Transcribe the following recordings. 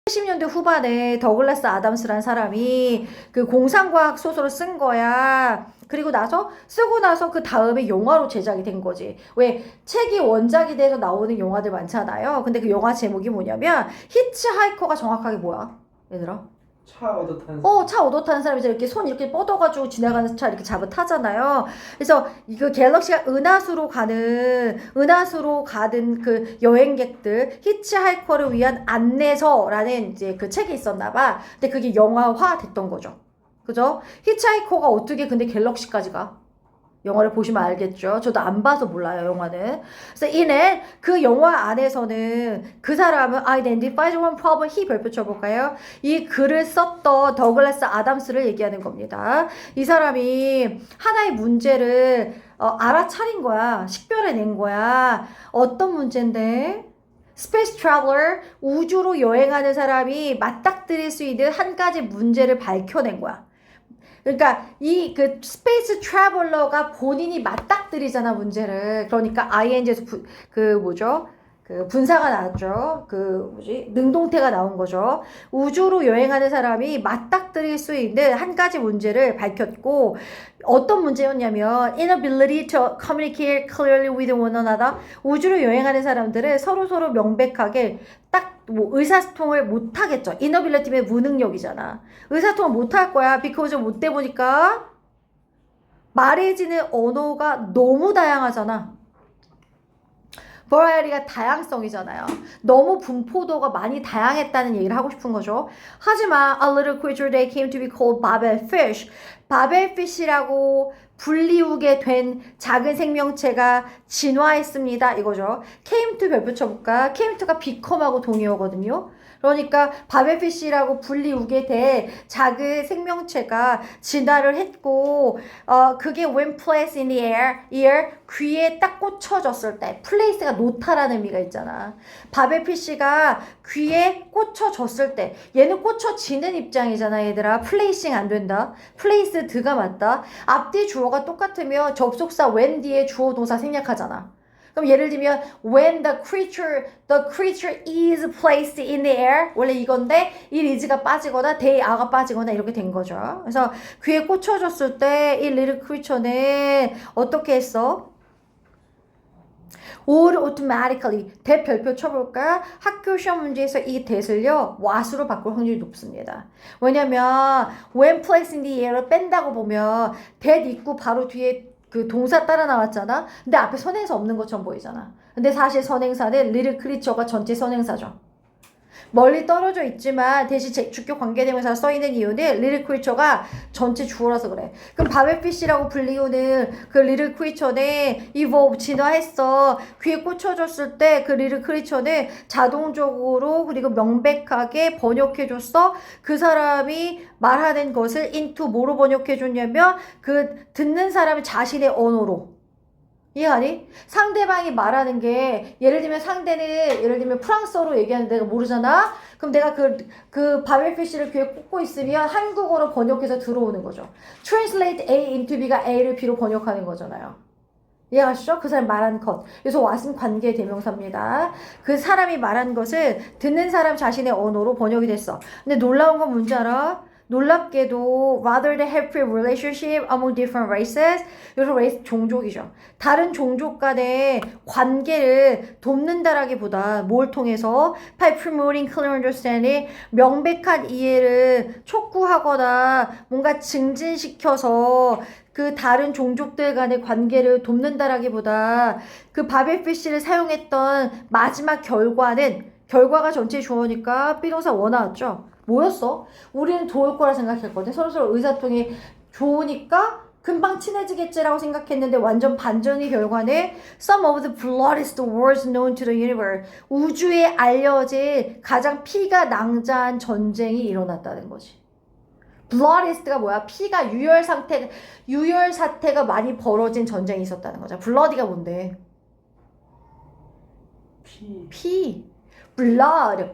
80년대 후반에 더글라스 아담스라는 사람이 그 공상과학 소설을 쓴 거야. 그리고 나서 쓰고 나서 그 다음에 영화로 제작이 된 거지. 왜 책이 원작이 돼서 나오는 영화들 많잖아요. 근데 그 영화 제목이 뭐냐면 히치하이커가 정확하게 뭐야? 얘들아? 차 얻어 타는 차 얻어 타는 사람이 이렇게 손 이렇게 뻗어가지고 지나가는 차 이렇게 잡아 타잖아요. 그래서 이거 갤럭시가 은하수로 가는 그 여행객들 히치하이커를 위한 안내서라는 이제 그 책이 있었나 봐. 근데 그게 영화화 됐던 거죠. 그죠? 히치하이커가 어떻게 근데 갤럭시까지 가? 영화를 보시면 알겠죠. 저도 안 봐서 몰라요, 영화는. 그래서 이는 그 영화 안에서는 그 사람은 identifies one problem, he 별표 쳐볼까요? 이 글을 썼던 더글라스 아담스를 얘기하는 겁니다. 이 사람이 하나의 문제를 알아차린 거야. 식별해낸 거야. 어떤 문제인데? 스페이스 트래블러, 우주로 여행하는 사람이 맞닥뜨릴 수 있는 한 가지 문제를 밝혀낸 거야. 그러니까 이 그 스페이스 트래블러가 본인이 맞닥뜨리잖아 문제를. 그러니까 ing에서 그 뭐죠? 그 분사가 나왔죠. 그 뭐지? 능동태가 나온 거죠. 우주로 여행하는 사람이 맞닥뜨릴 수 있는 한 가지 문제를 밝혔고, 어떤 문제였냐면 inability to communicate clearly with one another. 우주로 여행하는 사람들은 서로 명백하게 딱 뭐 의사소통을 못 하겠죠. inability면 무능력이잖아. 의사소통을 못 할 거야. because 못 돼 보니까 말해지는 언어가 너무 다양하잖아. variety가 다양성이잖아요. 너무 분포도가 많이 다양했다는 얘기를 하고 싶은 거죠. 하지만 a little creature they came to be called babelfish. 바벨피쉬라고 불리우게 된 작은 생명체가 진화했습니다. 이거죠. came to 별표 쳐볼까? came to가 become하고 동의어거든요. 그러니까 바벨피쉬라고 불리우게 된 작은 생명체가 진화를 했고, 그게 when placed in the ear, 귀에 딱 꽂혀졌을 때, place가 놓다라는 의미가 있잖아. 바벨피쉬가 귀에 꽂혀졌을 때, 얘는 꽂혀지는 입장이잖아, 얘들아. 플레이싱 안 된다. 플레이스 드가 맞다. 앞뒤 주어가 똑같으면 접속사 when 뒤에 주어 동사 생략하잖아. 그럼 예를 들면 when the creature is placed in the air, 원래 이건데 이 is가 빠지거나 they are가 빠지거나 이렇게 된 거죠. 그래서 귀에 꽂혀졌을 때 이 little creature는 어떻게 했어? or automatically 대별표 쳐볼까? 학교 시험 문제에서 이 that을요 what으로 바꿀 확률이 높습니다. 왜냐면 when placed in the air을 뺀다고 보면 that 있고 바로 뒤에 그 동사 따라 나왔잖아. 근데 앞에 선행사 없는 것처럼 보이잖아. 근데 사실 선행사는 little creature가 전체 선행사죠. 멀리 떨어져 있지만 대신 주격 관계대명사가 써있는 이유는 little creature가 전체 주어라서 그래. 그럼 바벨피쉬라고 불리우는 그 little creature는 evolve, 진화했어. 귀에 꽂혀졌을 때 그 little creature는 자동적으로 그리고 명백하게 번역해줬어. 그 사람이 말하는 것을 into 뭐로 번역해줬냐면 그 듣는 사람이 자신의 언어로. 이해하니? 상대방이 말하는 게 예를 들면 상대는 예를 들면 프랑스어로 얘기하는데 내가 모르잖아? 그럼 내가 그 바벨피쉬를 귀에 꽂고 있으면 한국어로 번역해서 들어오는 거죠. Translate A into B가 A를 B로 번역하는 거잖아요. 이해하시죠? 그 사람이 말한 것. 그래서 what은 관계 대명사입니다. 그 사람이 말한 것을 듣는 사람 자신의 언어로 번역이 됐어. 근데 놀라운 건 뭔지 알아? 놀랍게도 rather than have relationship among different races, 여기서 race 종족이죠. 다른 종족 간의 관계를 돕는다라기보다 뭘 통해서 by promoting clear understanding, 명백한 이해를 촉구하거나 뭔가 증진시켜서 그 다른 종족들 간의 관계를 돕는다라기보다 그 바벨피쉬를 사용했던 마지막 결과가 전체 주어니까 비동사 원 나왔죠. 뭐였어? 우리는 좋을 거라 생각했거든. 서로 의사통이 좋으니까 금방 친해지겠지라고 생각했는데 완전 반전의 결과는 some of the bloodiest wars known to the universe. 우주에 알려진 가장 피가 낭자한 전쟁이 일어났다는 거지. bloodiest가 뭐야? 피가 유혈 사태가 많이 벌어진 전쟁이 있었다는 거죠. bloody가 뭔데? 피. bloody,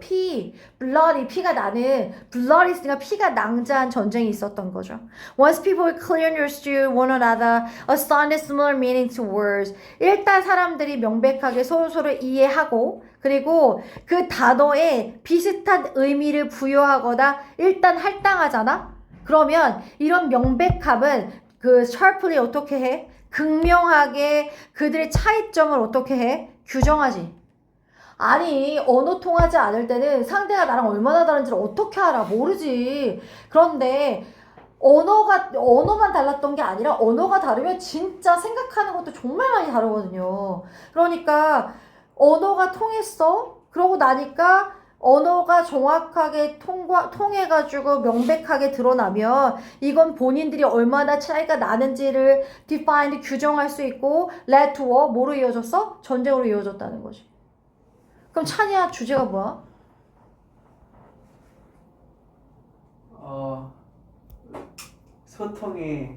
피가 나는, blood이니까 피가 낭자한 전쟁이 있었던 거죠. Once people clearly understood one another, assigned similar meaning to words. 일단 사람들이 명백하게 서로 이해하고, 그리고 그 단어에 비슷한 의미를 부여하거나 일단 할당하잖아? 그러면 이런 명백함은 그 sharply 어떻게 해? 극명하게 그들의 차이점을 어떻게 해? 규정하지. 아니, 언어 통하지 않을 때는 상대가 나랑 얼마나 다른지를 어떻게 알아? 모르지. 그런데 언어만 달랐던 게 아니라 언어가 다르면 진짜 생각하는 것도 정말 많이 다르거든요. 그러니까 언어가 통했어? 그러고 나니까 언어가 정확하게 통해가지고 명백하게 드러나면 이건 본인들이 얼마나 차이가 나는지를 define, 규정할 수 있고 led to war, 뭐로 이어졌어? 전쟁으로 이어졌다는 거지. 그럼 찬이야 주제가 뭐야? 어, 소통이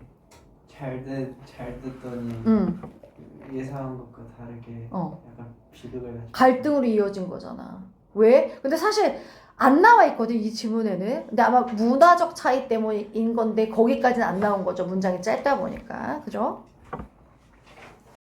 잘 됐더니 응. 예상한 것과 다르게 약간 비극을 가지고 갈등으로 이어진 거잖아. 왜? 근데 사실 안 나와 있거든, 이 지문에는. 근데 아마 문화적 차이 때문인 건데 거기까지는 안 나온 거죠. 문장이 짧다 보니까. 그죠?